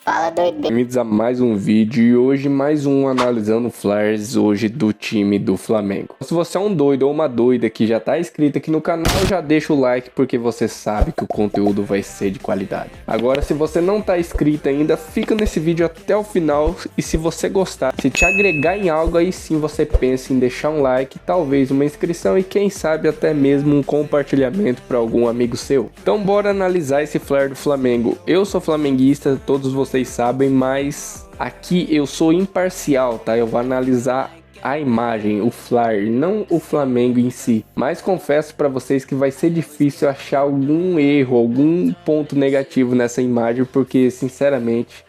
Fala, doido. Bem-vindos a mais um vídeo e hoje mais um analisando flares hoje do time do Flamengo. Se você é um doido ou uma doida que já tá inscrito aqui no canal, já deixa o like porque você sabe que o conteúdo vai ser de qualidade. Agora, se você não tá inscrito ainda, fica nesse vídeo até o final e se você gostar, se te agregar em algo, aí sim você pensa em deixar um like, talvez uma inscrição e quem sabe até mesmo um compartilhamento para algum amigo seu. Então bora analisar esse flare do Flamengo. Eu sou flamenguista, todos vocês sabem, mas aqui eu sou imparcial, tá? Eu vou analisar a imagem, o flare, não o Flamengo em si. Mas confesso para vocês que vai ser difícil achar algum erro, algum ponto negativo nessa imagem, porque sinceramente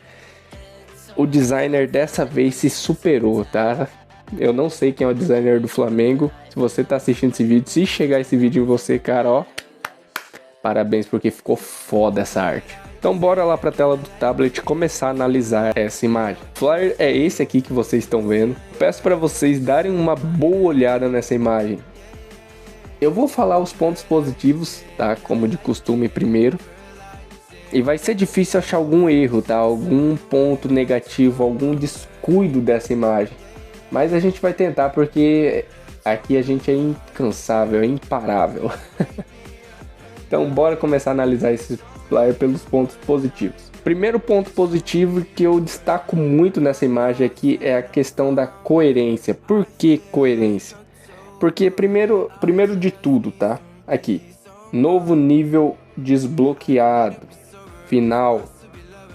o designer dessa vez se superou, tá? Eu não sei quem é o designer do Flamengo. Se você tá assistindo esse vídeo, se chegar esse vídeo em você, cara, ó, parabéns porque ficou foda essa arte. Então bora lá para a tela do tablet começar a analisar essa imagem. O flyer é esse aqui que vocês estão vendo. Peço para vocês darem uma boa olhada nessa imagem. Eu vou falar os pontos positivos, tá? Como de costume primeiro. E vai ser difícil achar algum erro, tá? Algum ponto negativo, algum descuido dessa imagem. Mas a gente vai tentar porque aqui a gente é incansável, é imparável. Então bora começar a analisar esse flyer pelos pontos positivos. Primeiro ponto positivo que eu destaco muito nessa imagem aqui é a questão da coerência. Por que coerência? Porque primeiro de tudo, tá? Aqui, novo nível desbloqueado, final,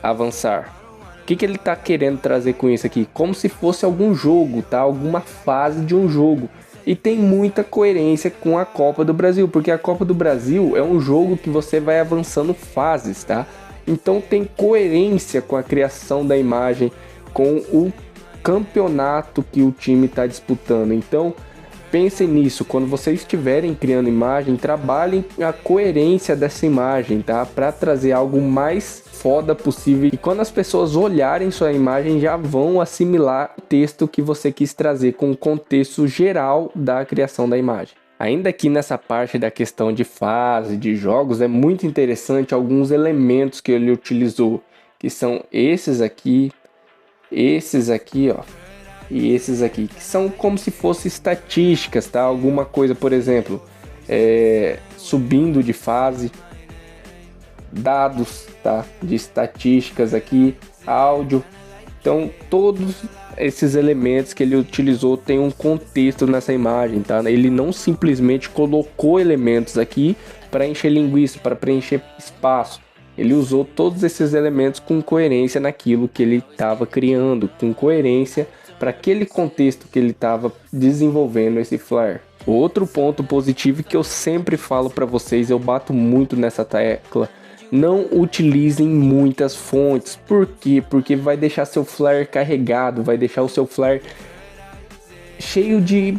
avançar. O que ele tá querendo trazer com isso aqui? Como se fosse algum jogo, tá? Alguma fase de um jogo. E tem muita coerência com a Copa do Brasil, porque a Copa do Brasil é um jogo que você vai avançando fases, tá? Então tem coerência com a criação da imagem, com o campeonato que o time está disputando. Então pensem nisso, quando vocês estiverem criando imagem, trabalhem a coerência dessa imagem, tá? Para trazer algo mais foda possível. E quando as pessoas olharem sua imagem, já vão assimilar o texto que você quis trazer com o contexto geral da criação da imagem. Ainda aqui nessa parte da questão de fase, de jogos, é muito interessante alguns elementos que ele utilizou, que são esses aqui, ó, e esses aqui, que são como se fossem estatísticas, tá? Alguma coisa, por exemplo, subindo de fase, dados, tá? De estatísticas aqui, áudio. Então, todos esses elementos que ele utilizou tem um contexto nessa imagem, tá? Ele não simplesmente colocou elementos aqui para encher linguiça, para preencher espaço. Ele usou todos esses elementos com coerência naquilo que ele estava criando, com coerência para aquele contexto que ele estava desenvolvendo esse flare. Outro ponto positivo que eu sempre falo para vocês, eu bato muito nessa tecla: não utilizem muitas fontes. Por quê? Porque vai deixar seu flare carregado, vai deixar o seu flare cheio de...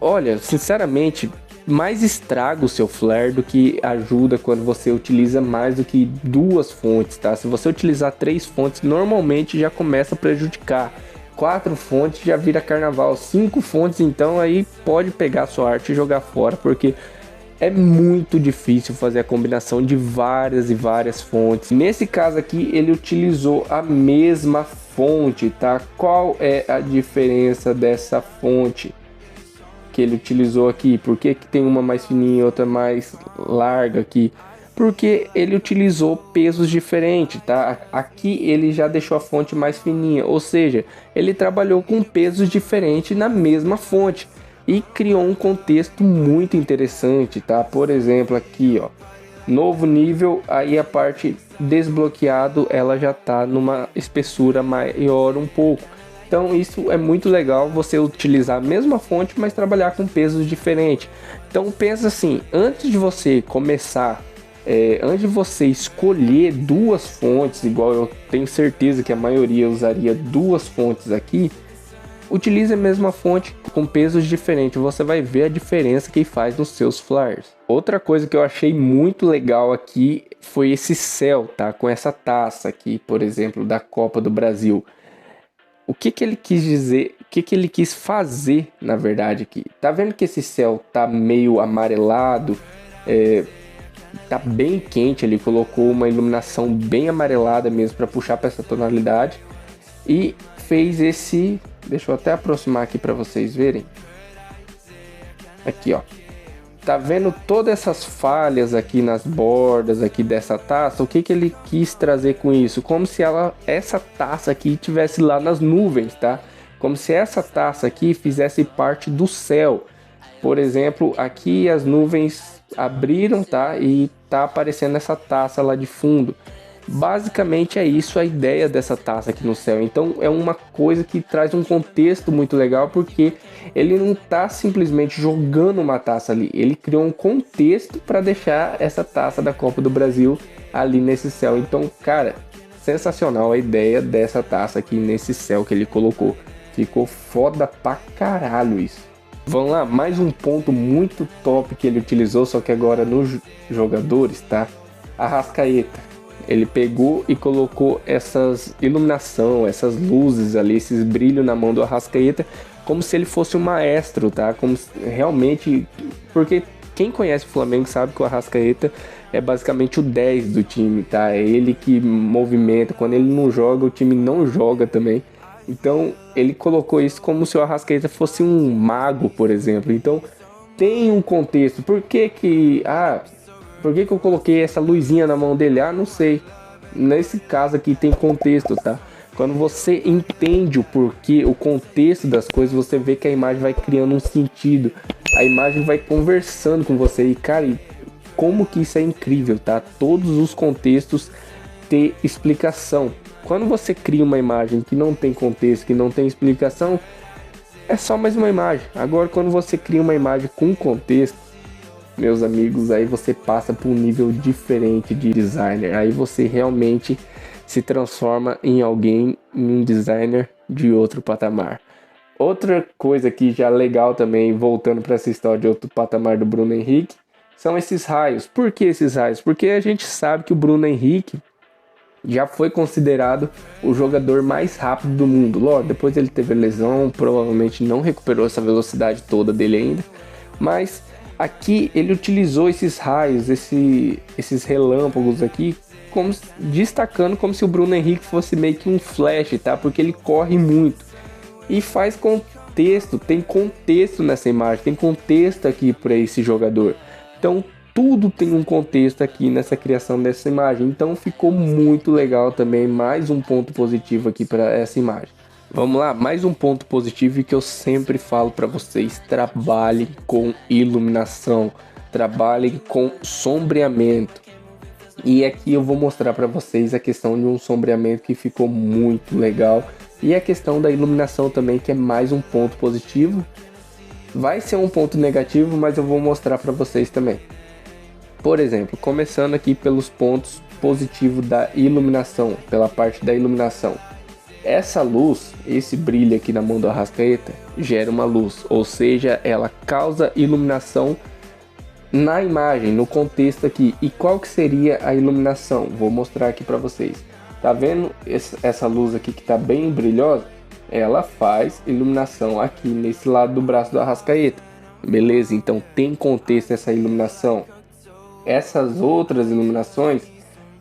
Olha, sinceramente, mais estraga o seu flare do que ajuda quando você utiliza mais do que duas fontes, tá? Se você utilizar 3 fontes, normalmente já começa a prejudicar. 4 fontes já vira carnaval. 5 fontes, então aí pode pegar a sua arte e jogar fora, porque é muito difícil fazer a combinação de várias e várias fontes. Nesse caso aqui, ele utilizou a mesma fonte, tá? Qual é a diferença dessa fonte que ele utilizou aqui? Por que tem uma mais fininha e outra mais larga aqui? Porque ele utilizou pesos diferentes, tá? Aqui ele já deixou a fonte mais fininha, ou seja, ele trabalhou com pesos diferentes na mesma fonte e criou um contexto muito interessante, tá? Por exemplo, aqui, ó, novo nível, aí a parte desbloqueado, ela já tá numa espessura maior um pouco. Então isso é muito legal, você utilizar a mesma fonte, mas trabalhar com pesos diferentes. Então pensa assim, antes de você começar, antes de você escolher duas fontes, igual eu tenho certeza que a maioria usaria duas fontes aqui, utilize a mesma fonte com pesos diferentes, você vai ver a diferença que faz nos seus flares. Outra coisa que eu achei muito legal aqui foi esse céu, tá? Com essa taça aqui, por exemplo, da Copa do Brasil. O que ele quis dizer, o que ele quis fazer, na verdade, aqui? Tá vendo que esse céu tá meio amarelado? tá bem quente, ele colocou uma iluminação bem amarelada mesmo para puxar para essa tonalidade e fez esse, deixa eu até aproximar aqui para vocês verem. Aqui, ó. Tá vendo todas essas falhas aqui nas bordas aqui dessa taça? O que que ele quis trazer com isso? Como se essa taça aqui tivesse lá nas nuvens, tá? Como se essa taça aqui fizesse parte do céu. Por exemplo, aqui as nuvens abriram, tá? E tá aparecendo essa taça lá de fundo. Basicamente é isso a ideia dessa taça aqui no céu. Então é uma coisa que traz um contexto muito legal, porque ele não tá simplesmente jogando uma taça ali, ele criou um contexto para deixar essa taça da Copa do Brasil ali nesse céu. Então, cara, sensacional a ideia dessa taça aqui nesse céu que ele colocou. Ficou foda pra caralho isso. Vamos lá, mais um ponto muito top que ele utilizou, só que agora nos jogadores, tá? Arrascaeta. Ele pegou e colocou essas iluminação, essas luzes ali, esses brilhos na mão do Arrascaeta, como se ele fosse um maestro, tá? Como se, realmente, porque quem conhece o Flamengo sabe que o Arrascaeta é basicamente o 10 do time, tá? É ele que movimenta, quando ele não joga, o time não joga também. Então, ele colocou isso como se o Arrascaeta fosse um mago, por exemplo. Então, tem um contexto. Por que eu coloquei essa luzinha na mão dele? Ah, não sei. Nesse caso aqui tem contexto, tá? Quando você entende o porquê, o contexto das coisas, você vê que a imagem vai criando um sentido. A imagem vai conversando com você. E, cara, como que isso é incrível, tá? Todos os contextos têm explicação. Quando você cria uma imagem que não tem contexto, que não tem explicação, é só mais uma imagem. Agora, quando você cria uma imagem com contexto, meus amigos, aí você passa para um nível diferente de designer. Aí você realmente se transforma em alguém, em um designer de outro patamar. Outra coisa que já legal também, voltando para essa história de outro patamar do Bruno Henrique, são esses raios. Por que esses raios? Porque a gente sabe que o Bruno Henrique já foi considerado o jogador mais rápido do mundo. Lógico, depois ele teve lesão, provavelmente não recuperou essa velocidade toda dele ainda, mas aqui ele utilizou esses raios, esses relâmpagos aqui, destacando como se o Bruno Henrique fosse meio que um flash, tá? Porque ele corre muito e faz contexto, tem contexto nessa imagem, tem contexto aqui para esse jogador. Então tudo tem um contexto aqui nessa criação dessa imagem. Então ficou muito legal também, mais um ponto positivo aqui para essa imagem. Vamos lá, mais um ponto positivo que eu sempre falo para vocês: trabalhem com iluminação, trabalhem com sombreamento. E aqui eu vou mostrar para vocês a questão de um sombreamento que ficou muito legal, e a questão da iluminação também, que é mais um ponto positivo. Vai ser um ponto negativo, mas eu vou mostrar para vocês também. Por exemplo, começando aqui pelos pontos positivos da iluminação, pela parte da iluminação. Essa luz, esse brilho aqui na mão do Arrascaeta, gera uma luz, ou seja, ela causa iluminação na imagem, no contexto aqui. E qual que seria a iluminação? Vou mostrar aqui para vocês. Tá vendo essa luz aqui que tá bem brilhosa? Ela faz iluminação aqui nesse lado do braço do Arrascaeta. Beleza? Então tem contexto essa iluminação. Essas outras iluminações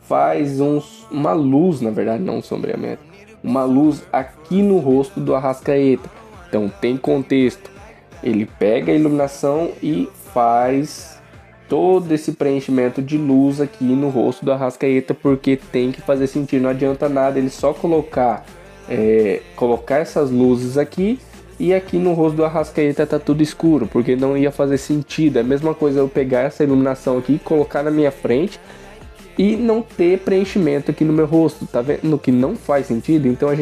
faz uma luz, na verdade, não um sombreamento, uma luz aqui no rosto do Arrascaeta. Então tem contexto. Ele pega a iluminação e faz todo esse preenchimento de luz aqui no rosto do Arrascaeta, porque tem que fazer sentido. Não adianta nada ele só colocar essas luzes aqui e aqui no rosto do Arrascaeta tá tudo escuro, porque não ia fazer sentido. É a mesma coisa eu pegar essa iluminação aqui, colocar na minha frente e não ter preenchimento aqui no meu rosto, tá vendo que não faz sentido? Então a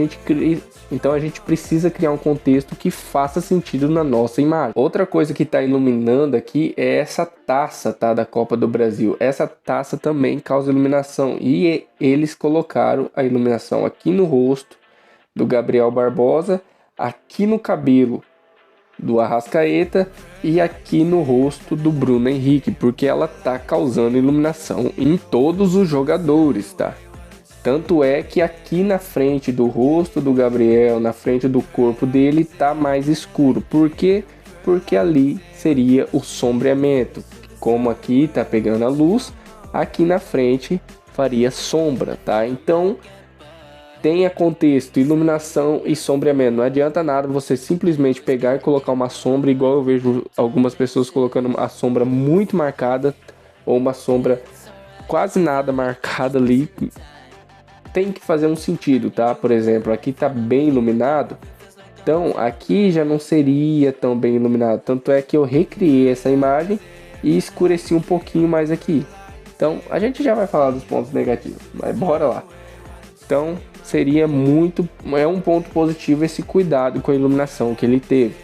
gente precisa criar um contexto que faça sentido na nossa imagem. Outra coisa que está iluminando aqui é essa taça, tá, da Copa do Brasil. Essa taça também causa iluminação, e eles colocaram a iluminação aqui no rosto do Gabriel Barbosa, aqui no cabelo do Arrascaeta e aqui no rosto do Bruno Henrique, porque ela tá causando iluminação em todos os jogadores, tá? Tanto é que aqui na frente do rosto do Gabriel, na frente do corpo dele, tá mais escuro. Por quê? Porque ali seria o sombreamento. Como aqui tá pegando a luz, aqui na frente faria sombra, tá? Então tenha contexto, iluminação e sombreamento. Não adianta nada você simplesmente pegar e colocar uma sombra, igual eu vejo algumas pessoas colocando a sombra muito marcada ou uma sombra quase nada marcada ali. Tem que fazer um sentido, tá? Por exemplo, aqui tá bem iluminado, então aqui já não seria tão bem iluminado. Tanto é que eu recriei essa imagem e escureci um pouquinho mais aqui. Então a gente já vai falar dos pontos negativos, mas bora lá. Então seria um ponto positivo esse cuidado com a iluminação que ele teve.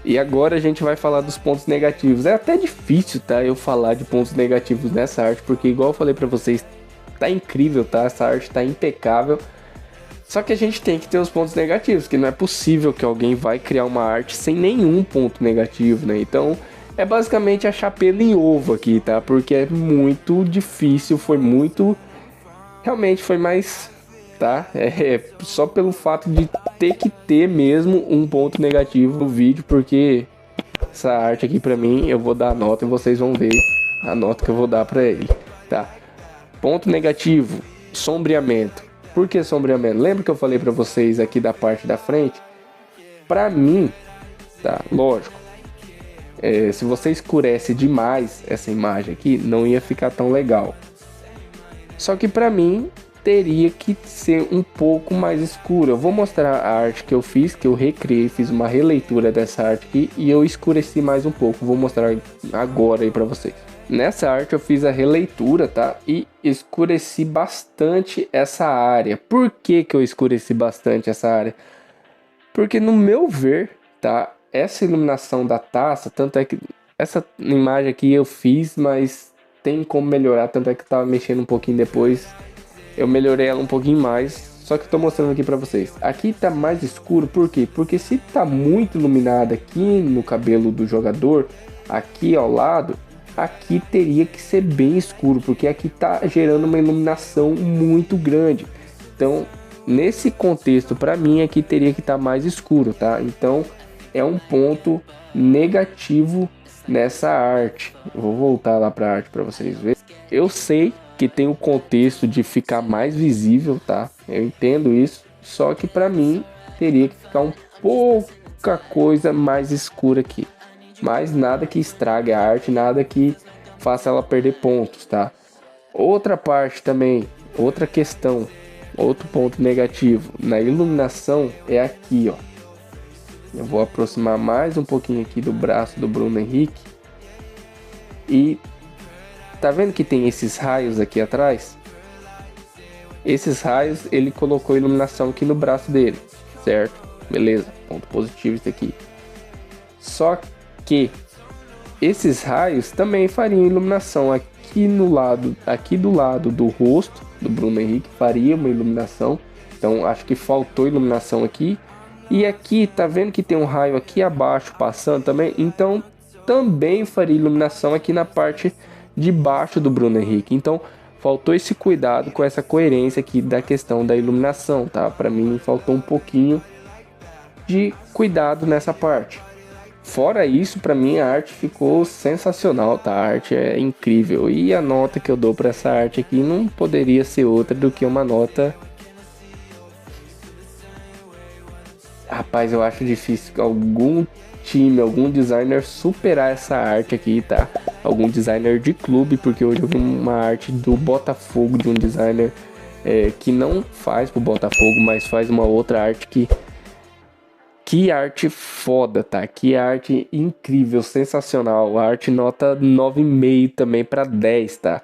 E agora a gente vai falar dos pontos negativos. É até difícil, tá, eu falar de pontos negativos nessa arte, porque igual eu falei pra vocês, tá incrível, tá? Essa arte tá impecável. Só que a gente tem que ter os pontos negativos, que não é possível que alguém vai criar uma arte sem nenhum ponto negativo, né? Então é basicamente achar pelo em ovo aqui, tá? Porque é muito difícil, realmente foi mais, tá? Só pelo fato de ter que ter mesmo um ponto negativo no vídeo, porque essa arte aqui pra mim, eu vou dar a nota e vocês vão ver a nota que eu vou dar pra ele, tá? Ponto negativo, sombreamento. Por que sombreamento? Lembra que eu falei pra vocês aqui da parte da frente? Pra mim, tá, lógico, se você escurece demais essa imagem aqui, não ia ficar tão legal. Só que pra mim, teria que ser um pouco mais escuro. Eu vou mostrar a arte que eu fiz, que eu recriei, fiz uma releitura dessa arte aqui e eu escureci mais um pouco. Vou mostrar agora aí pra vocês. Nessa arte eu fiz a releitura, tá? E escureci bastante essa área. Por que que eu escureci bastante essa área? Porque no meu ver, tá? Essa iluminação da taça, tanto é que essa imagem aqui eu fiz, mas tem como melhorar. Tanto é que eu tava mexendo um pouquinho depois. Eu melhorei ela um pouquinho mais. Só que eu tô mostrando aqui pra vocês. Aqui tá mais escuro, por quê? Porque se tá muito iluminado aqui no cabelo do jogador, aqui ao lado, aqui teria que ser bem escuro, porque aqui tá gerando uma iluminação muito grande. Então, nesse contexto, para mim, aqui teria que estar mais escuro, tá? Então, é um ponto negativo nessa arte. Eu vou voltar lá para a arte para vocês verem. Eu sei que tem o contexto de ficar mais visível, tá? Eu entendo isso, só que para mim teria que ficar pouca coisa mais escura aqui. Mas nada que estrague a arte, nada que faça ela perder pontos, tá? Outra parte também, outra questão, outro ponto negativo na iluminação é aqui, ó. Eu vou aproximar mais um pouquinho aqui do braço do Bruno Henrique. E tá vendo que tem esses raios aqui atrás? Esses raios, ele colocou iluminação aqui no braço dele, certo? Beleza, ponto positivo isso aqui. Só que esses raios também fariam iluminação aqui no lado, aqui do lado do rosto do Bruno Henrique, faria uma iluminação. Então acho que faltou iluminação aqui. E aqui, tá vendo que tem um raio aqui abaixo passando também? Então também faria iluminação aqui na parte de baixo do Bruno Henrique. Então faltou esse cuidado com essa coerência aqui da questão da iluminação, tá? Para mim faltou um pouquinho de cuidado nessa parte. Fora isso, para mim a arte ficou sensacional, tá? A arte é incrível. E a nota que eu dou para essa arte aqui não poderia ser outra do que uma nota... Rapaz, eu acho difícil algum time, algum designer superar essa arte aqui, tá? Algum designer de clube, porque hoje eu vi uma arte do Botafogo, de um designer que não faz pro Botafogo, mas faz uma outra arte que arte foda, tá? Que arte incrível, sensacional. A arte nota 9,5 também para 10, tá?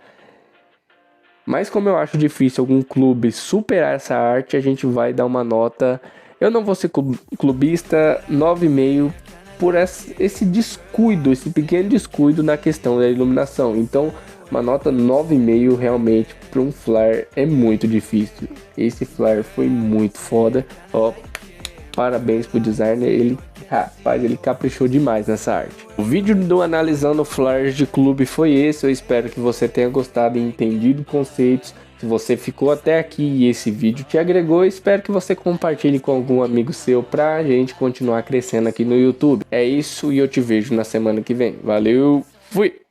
Mas como eu acho difícil algum clube superar essa arte, a gente vai dar uma nota... Eu não vou ser clubista, 9,5 por esse descuido, esse pequeno descuido na questão da iluminação. Então, uma nota 9,5 realmente para um flare é muito difícil. Esse flare foi muito foda. Ó, parabéns pro designer, rapaz, ele caprichou demais nessa arte. O vídeo do Analisando Flares de Clube foi esse. Eu espero que você tenha gostado e entendido conceitos. Se você ficou até aqui e esse vídeo te agregou, espero que você compartilhe com algum amigo seu pra gente continuar crescendo aqui no YouTube. É isso e eu te vejo na semana que vem. Valeu, fui!